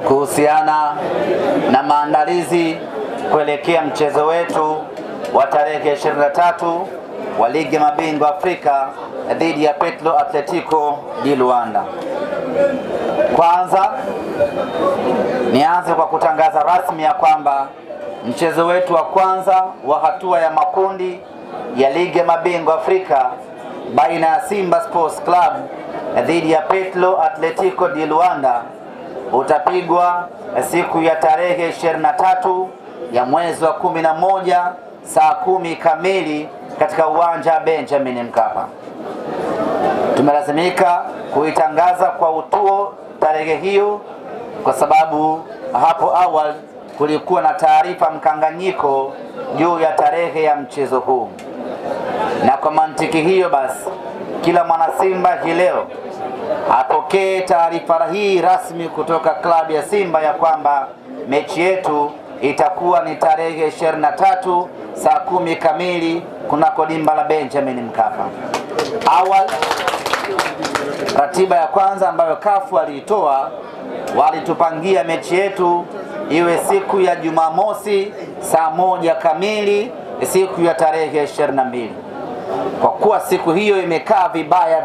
kuhusiana na maandalizi kuelekea mchezo wetu wa tarehe 23 wa ligi ya mabingwa Afrika dhidi ya Petro Atletico di Luanda. Kwanza nianze kwa kutangaza rasmi ya kwamba mchezo wetu wa kwanza wa hatua ya makundi ya ligi ya mabingwa Afrika baina ya Simba Sports Club dhidi ya Petro Atletico di Luanda utapigwa siku ya tarehe 23 ya mwezi wa 11 saa 10 kamili katika uwanja Benjamin Mkapa. Tumelazimika kuitangaza kwa utuo tarehe hiyo kwa sababu hapo awali kulikuwa na taarifa mkanganyiko juu ya tarehe ya mchezo huu, na kwa mantiki hiyo basi kila mwana Simba hii leo apokee taarifa hii rasmi kutoka klabu ya Simba ya kwamba mechi yetu itakuwa ni tarehe 23 saa 10 kamili kunako dimba la Benjamin Mkapa. Awali ratiba ya kwanza ambayo kafu aliitoa, walitupangia mechi yetu iwe siku ya Jumamosi saa 1 kamili siku ya tarehe 22. Kwa kuwa siku hiyo imekaa vibaya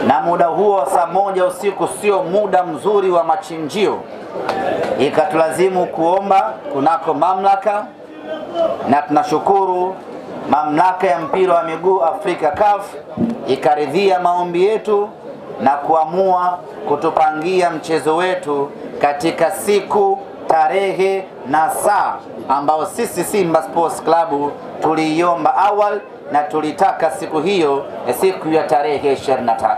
na muda huo saa 1 usiku sio muda mzuri wa machinjio, ikatulazimu kuomba kunako mamlaka, na tunashukuru mamlaka ya mpira wa miguu Afrika CAF ikaridhia maombi yetu na kuamua kutupangia mchezo wetu katika siku, tarehe na saa ambao sisi Simba Sports Club tuliiomba awali na tulitaka siku hiyo siku ya tarehe 23.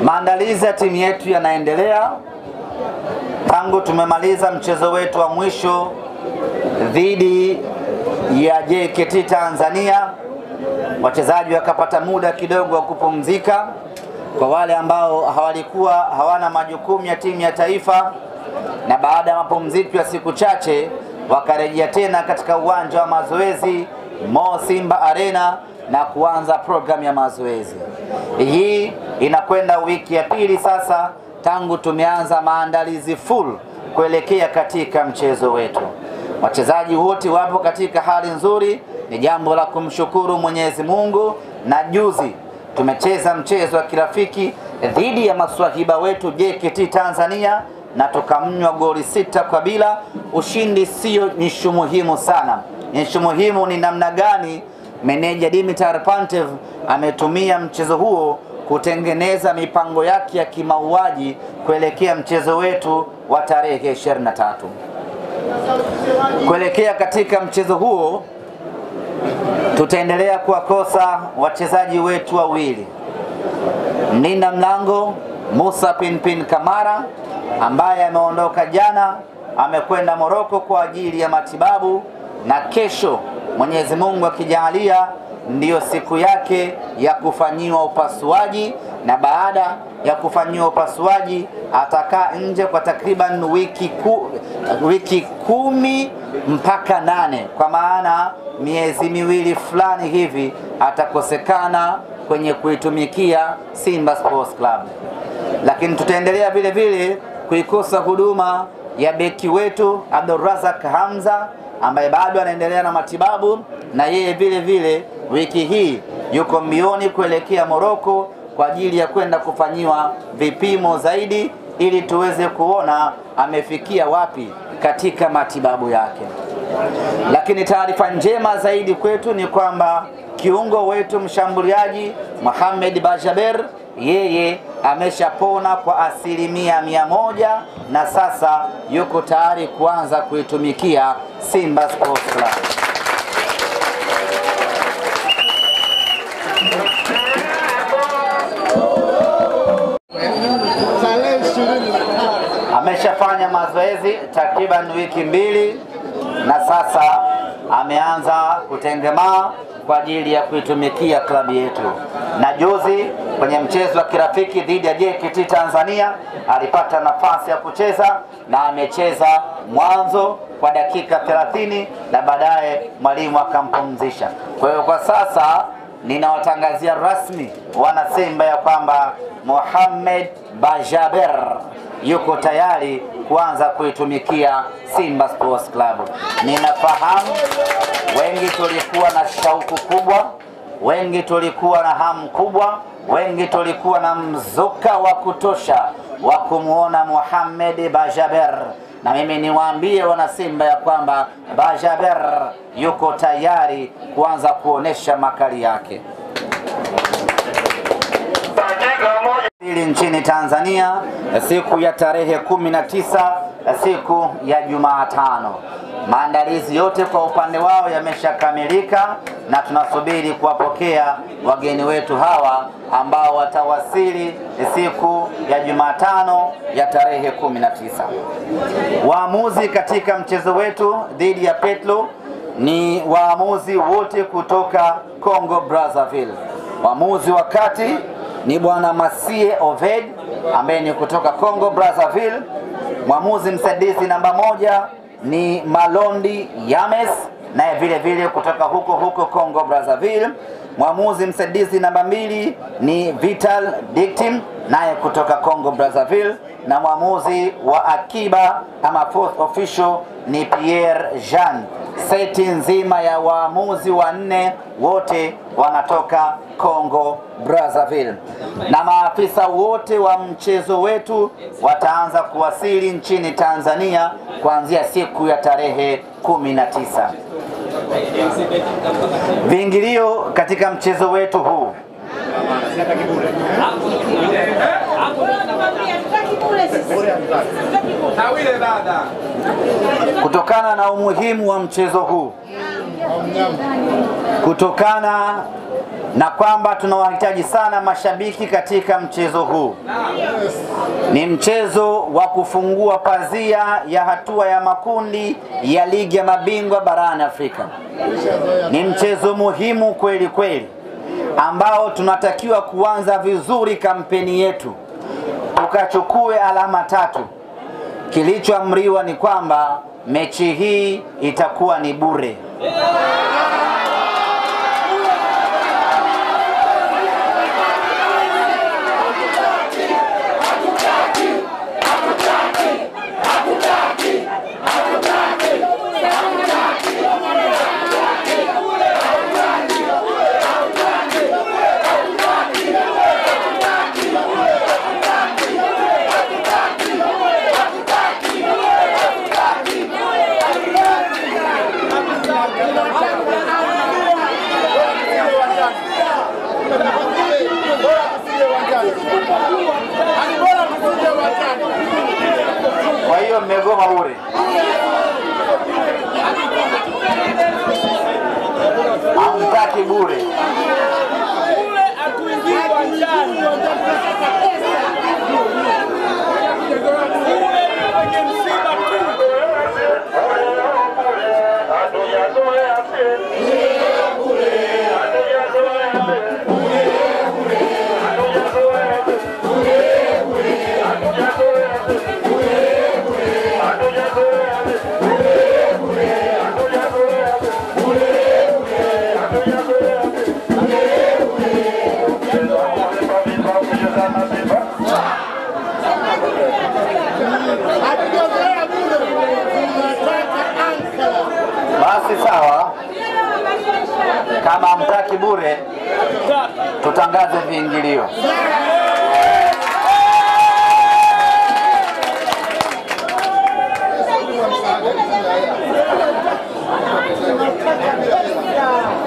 Maandalizi ya timu yetu yanaendelea tangu tumemaliza mchezo wetu wa mwisho dhidi ya JKT Tanzania. Wachezaji wakapata muda kidogo wa kupumzika kwa wale ambao hawana majukumu ya timu ya taifa, na baada ya mapumziko ya siku chache wakarejea tena katika uwanja wa mazoezi Mo Simba Arena na kuanza programu ya mazoezi. Hii inakwenda wiki ya pili sasa tangu tumeanza maandalizi full kuelekea katika mchezo wetu. Wachezaji wote wapo katika hali nzuri, ni jambo la kumshukuru Mwenyezi Mungu. Na juzi tumecheza mchezo wa kirafiki dhidi ya maswahiba wetu JKT Tanzania na tukamnywa goli 6-0. Ushindi sio nishu muhimu sana, nishu muhimu ni namna gani meneja Dimitar Pantev ametumia mchezo huo kutengeneza mipango yake ya kimauaji kuelekea mchezo wetu wa tarehe 23. Kuelekea katika mchezo huo tutaendelea kuwakosa wachezaji wetu wawili. Mlinda mlango Musa Pinpin Kamara ambaye ameondoka jana, amekwenda Morocco kwa ajili ya matibabu, na kesho Mwenyezi Mungu akijalia ndiyo siku yake ya kufanyiwa upasuaji, na baada ya kufanyiwa upasuaji atakaa nje kwa takriban wiki 10 mpaka 8, kwa maana miezi miwili fulani hivi atakosekana kwenye kuitumikia Simba Sports Club. Lakini tutaendelea vile vile kuikosa huduma ya beki wetu Abdulrazak Hamza ambaye bado anaendelea na matibabu, na yeye vile vile wiki hii yuko mbioni kuelekea Morocco kwa ajili ya kwenda kufanyiwa vipimo zaidi ili tuweze kuona amefikia wapi katika matibabu yake. Lakini taarifa njema zaidi kwetu ni kwamba kiungo wetu mshambuliaji Mohamed Bajaber, yeye ameshapona kwa 100% na sasa yuko tayari kuanza kuitumikia Simba Sports Club. Ameshafanya mazoezi takriban wiki 2 na sasa ameanza kutengemaa kwa ajili ya kuitumikia klabu yetu. Na juzi kwenye mchezo wa kirafiki dhidi ya JKT Tanzania alipata nafasi ya kucheza na amecheza mwanzo kwa dakika 30 na baadaye mwalimu akampumzisha. Kwa hiyo kwa sasa ninawatangazia rasmi wana Simba ya kwamba Mohamed Bajaber yuko tayari kuanza kuitumikia Simba Sports Club. Ninafahamu wengi tulikuwa na shauku kubwa, wengi tulikuwa na hamu kubwa, wengi tulikuwa na mzuka wa kutosha wa kumuona Mohamed Bajaber, na mimi niwaambie wana Simba ya kwamba Bajaber yuko tayari kuanza kuonesha makali yake. Nchini Tanzania siku ya tarehe 19 siku ya Jumatano. Maandalizi yote kwa upande wao yameshakamilika na tunasubiri kuwapokea wageni wetu hawa ambao watawasili siku ya Jumatano ya tarehe 19. Waamuzi katika mchezo wetu dhidi ya Petro ni waamuzi wote kutoka Congo Brazzaville. Waamuzi wa kati ni bwana Masie Oved ambaye ni kutoka Congo Brazzaville. Mwamuzi msaidizi namba 1 ni Malondi Yames naye vile vile kutoka huko Congo Brazzaville. Mwamuzi msaidizi namba 2 ni Vital Dictim naye kutoka Congo Brazzaville, na mwamuzi wa akiba ama fourth official ni Pierre Jean. Seti nzima ya waamuzi wanne wote wanatoka Congo Brazzaville, na maafisa wote wa mchezo wetu wataanza kuwasili nchini Tanzania kuanzia siku ya tarehe 19. Viingilio katika mchezo wetu huu kutokana na umuhimu wa mchezo huu, kutokana na kwamba tunawahitaji sana mashabiki katika mchezo huu. Ni mchezo wa kufungua pazia ya hatua ya makundi ya ligi ya mabingwa barani Afrika. Ni mchezo muhimu kweli kweli ambao tunatakiwa kuanza vizuri kampeni yetu, tukachukue alama 3. Kilichoamriwa ni kwamba mechi hii itakuwa ni bure. Kwa hiyo mmegoma bure. Hamtaki bure. Bure atuingie uwanjani. Bure kwenye msiba tu. Basi sawa, kama hamtaki bure tutangaze viingilio.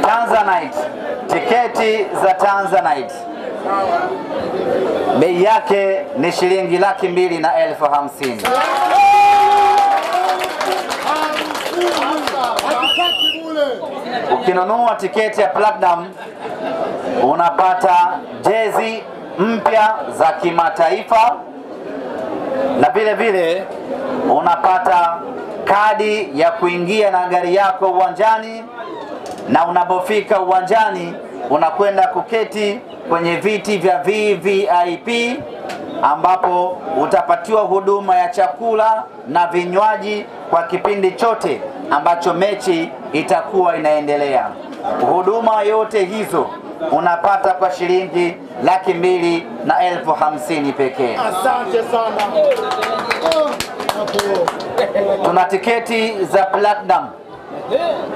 Tanzanite, tiketi za Tanzanite bei yake ni shilingi 2,250,000. Ukinunua tiketi ya Platinum unapata jezi mpya za kimataifa na vile vile unapata kadi ya kuingia na gari yako uwanjani, na unapofika uwanjani unakwenda kuketi kwenye viti vya VVIP ambapo utapatiwa huduma ya chakula na vinywaji kwa kipindi chote ambacho mechi itakuwa inaendelea. Huduma yote hizo unapata kwa shilingi 250,000 pekee. Asante sana. Tuna tiketi za platinum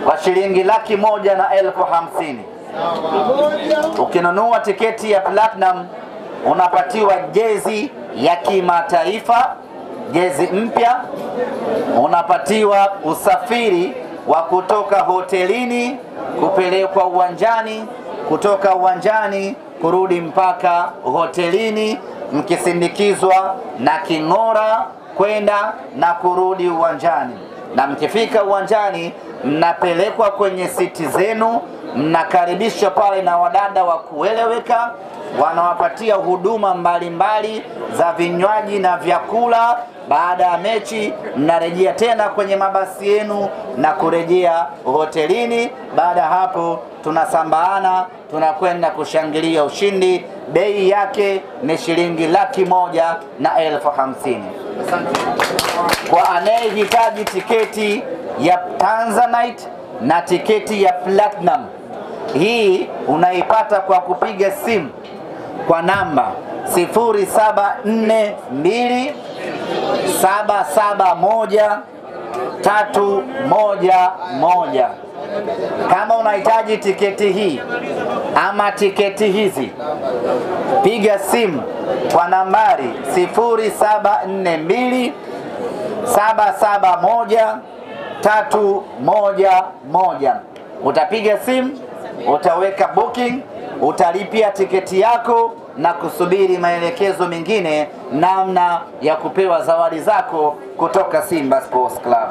kwa shilingi 150,000. Ukinunua tiketi ya platinum unapatiwa jezi ya kimataifa, jezi mpya, unapatiwa usafiri wa kutoka hotelini kupelekwa uwanjani, kutoka uwanjani kurudi mpaka hotelini, mkisindikizwa na king'ora kwenda na kurudi uwanjani. Na mkifika uwanjani mnapelekwa kwenye siti zenu, mnakaribishwa pale na wadada wa kueleweka, wanawapatia huduma mbalimbali za vinywaji na vyakula. Baada ya mechi mnarejea tena kwenye mabasi yenu na kurejea hotelini. Baada hapo tunasambaana, tunakwenda kushangilia ushindi. Bei yake ni shilingi 150,000. Kwa anayehitaji tiketi ya Tanzanite na tiketi ya Platinum, hii unaipata kwa kupiga simu kwa namba 0742771311. Kama unahitaji tiketi hii ama tiketi hizi, piga simu kwa nambari 0742771311. Utapiga simu, utaweka booking, utalipia tiketi yako na kusubiri maelekezo mengine namna ya kupewa zawadi zako kutoka Simba Sports Club.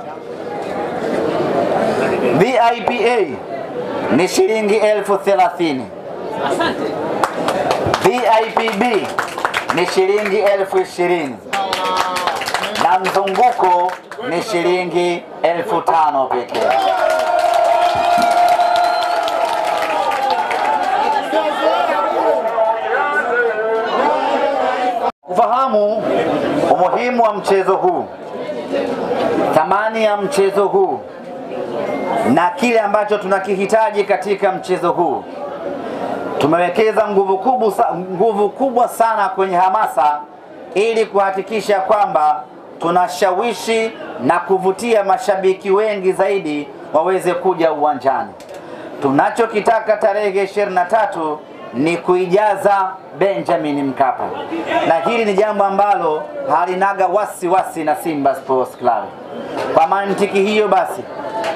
VIPA ni shilingi 30,000. VIPB ni shilingi 20,000 na mzunguko ni shilingi 5,000 pekee. Kufahamu umuhimu wa mchezo huu, thamani ya mchezo huu na kile ambacho tunakihitaji katika mchezo huu, tumewekeza nguvu kubwa sana kwenye hamasa ili kuhakikisha kwamba tunashawishi na kuvutia mashabiki wengi zaidi waweze kuja uwanjani. Tunachokitaka tarehe 23 ni kuijaza Benjamin Mkapa, na hili ni jambo ambalo halinaga wasiwasi na Simba Sports Club. Kwa mantiki hiyo basi,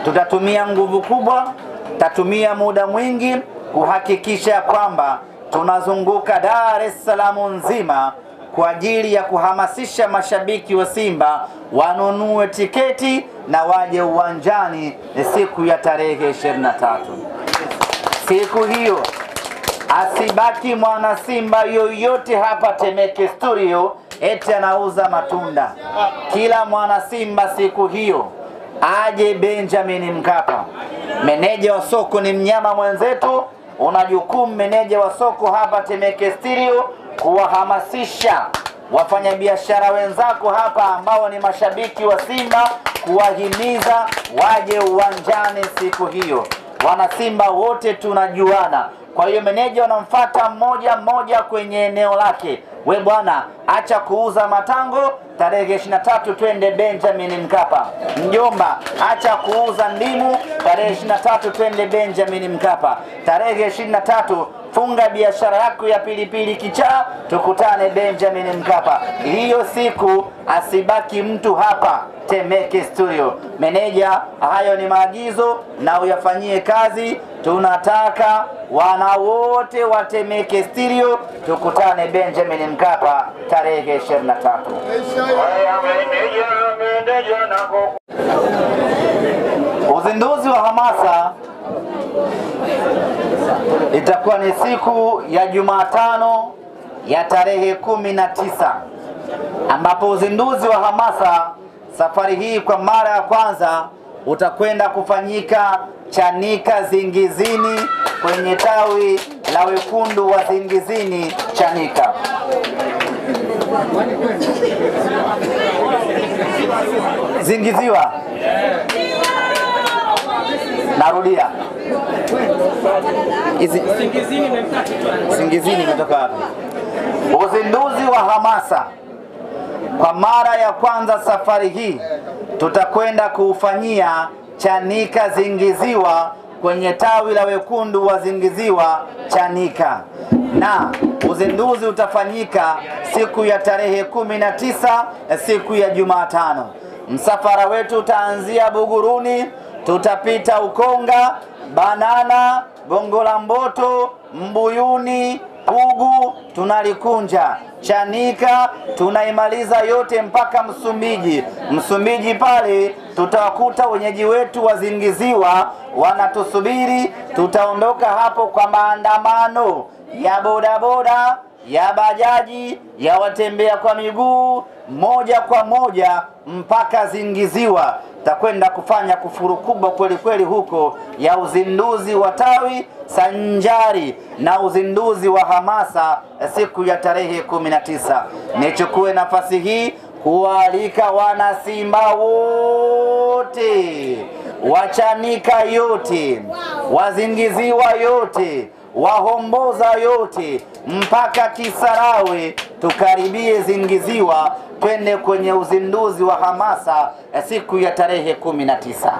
tutatumia nguvu kubwa, tutatumia muda mwingi kuhakikisha kwamba tunazunguka Dar es Salaam nzima kwa ajili ya kuhamasisha mashabiki wa Simba wanunue tiketi na waje uwanjani siku ya tarehe 23. Siku hiyo asibaki mwana Simba yoyote hapa Temeke Studio eti anauza matunda. Kila mwana Simba siku hiyo aje Benjamin Mkapa. Meneja wa soko ni mnyama mwenzetu, una jukumu meneja wa soko hapa Temeke Studio kuwahamasisha wafanyabiashara wenzako hapa ambao ni mashabiki wa Simba, kuwahimiza waje uwanjani siku hiyo. Wana Simba wote tunajuana. Kwa hiyo meneja unamfuata mmoja mmoja kwenye eneo lake. We bwana, acha kuuza matango, tarehe 23 twende Benjamin Mkapa. Mjomba, acha kuuza ndimu, tarehe 23 twende Benjamin Mkapa. Tarehe 23 funga biashara yako ya pilipili kichaa, tukutane Benjamin Mkapa. Hiyo siku asibaki mtu hapa Temeke Studio. Meneja, hayo ni maagizo na uyafanyie kazi. Tunataka wana wote wa Temeke Studio tukutane Benjamin Mkapa tarehe 23. Uzinduzi wa hamasa itakuwa ni siku ya Jumatano ya tarehe 19, ambapo uzinduzi wa hamasa safari hii kwa mara ya kwanza utakwenda kufanyika Chanika Zingizini kwenye tawi la wekundu wa Zingizini Chanika. Zingiziwa. Narudia. Zingizini imetoka wapi? Uzinduzi wa hamasa. Kwa mara ya kwanza safari hii tutakwenda kuufanyia Chanika Zingiziwa kwenye tawi la wekundu wa Zingiziwa Chanika, na uzinduzi utafanyika siku ya tarehe 19 siku ya Jumatano. Msafara wetu utaanzia Buguruni, tutapita Ukonga, Banana, Gongo la Mboto, Mbuyuni, Pugu, tunalikunja Chanika, tunaimaliza yote mpaka Msumbiji. Msumbiji pale tutawakuta wenyeji wetu wa Zingiziwa wanatusubiri. Tutaondoka hapo kwa maandamano ya bodaboda, ya bajaji, ya watembea kwa miguu, moja kwa moja mpaka Zingiziwa. Takwenda kufanya kufuru kubwa kweli kweli huko ya uzinduzi wa tawi sanjari na uzinduzi wa hamasa siku ya tarehe 19. Nichukue nafasi hii kualika wana Simba wote, Wachanika yote, Wazingiziwa yote, Wahomboza yote mpaka Kisarawe, tukaribie Zingiziwa twende kwenye uzinduzi wa hamasa siku ya tarehe 19.